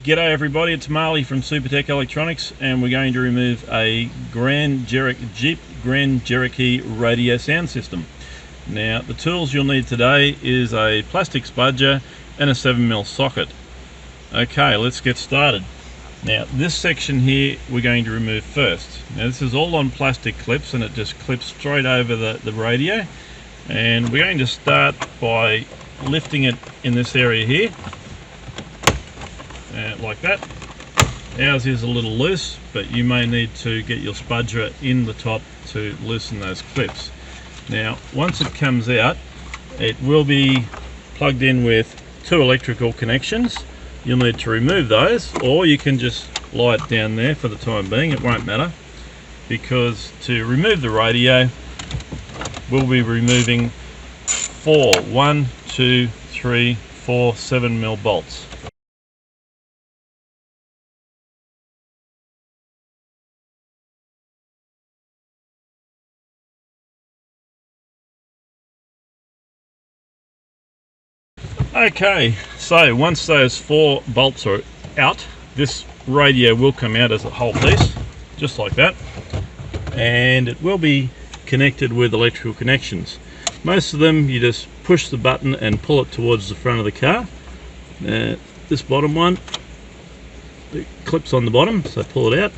G'day everybody, it's Marley from Supertech Electronics, and we're going to remove a Jeep Grand Cherokee radio sound system. Now the tools you'll need today is a plastic spudger and a 7mm socket. Okay, let's get started. Now this section here we're going to remove first. Now this is all on plastic clips and it just clips straight over the radio, and we're going to start by lifting it in this area here. Like that. Ours is a little loose, but you may need to get your spudger in the top to loosen those clips. Now once it comes out, it will be plugged in with two electrical connections. You'll need to remove those, or you can just lie it down there for the time being. It won't matter, because to remove the radio we'll be removing 4 7mm bolts. Okay, so once those 4 bolts are out, this radio will come out as a whole piece, just like that, and it will be connected with electrical connections. Most of them you just push the button and pull it towards the front of the car. This bottom one, it clips on the bottom, so pull it out,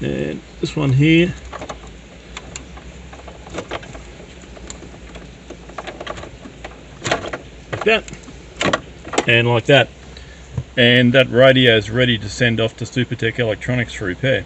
and this one here, that and like that, and that radio is ready to send off to Supertech Electronics for repair.